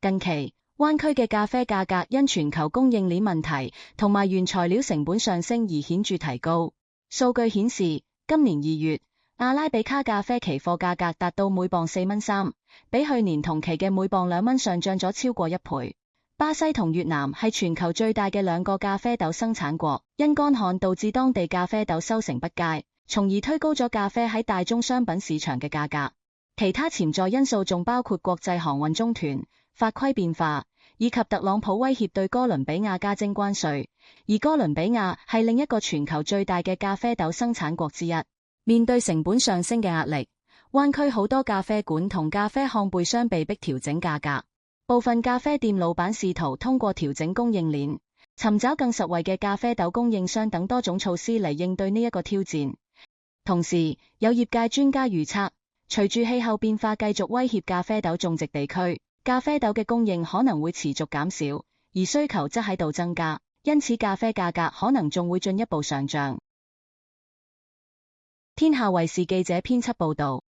近期，灣區嘅咖啡價格因全球供應鏈問題同埋原材料成本上升而顯著提高。數據顯示，今年2月，阿拉比卡咖啡期貨價格達到每磅4.3蚊，比去年同期嘅每磅2蚊上漲咗超過1倍。巴西同越南係全球最大嘅2個咖啡豆生產國，因乾旱導致當地咖啡豆收成不佳，從而推高咗咖啡喺大宗商品市場嘅價格。其他潛在因素仲包括國際航運中斷、法規變化，以及特朗普威脅對哥倫比亞加徵關稅，而哥倫比亞係另一個全球最大嘅咖啡豆生產國之一。面對成本上升嘅壓力，灣區好多咖啡館同咖啡烘焙商被迫調整價格。部分咖啡店老闆試圖通過調整供應鏈，尋找更實惠嘅咖啡豆供應商等多種措施嚟應對呢一個挑戰。同時，有業界專家預測，隨住氣候變化繼續威脅咖啡豆種植地區，咖啡豆嘅供應可能會持續減少，而需求則喺度增加，因此咖啡價格可能仲會進一步上漲。天下衛視記者編輯報道。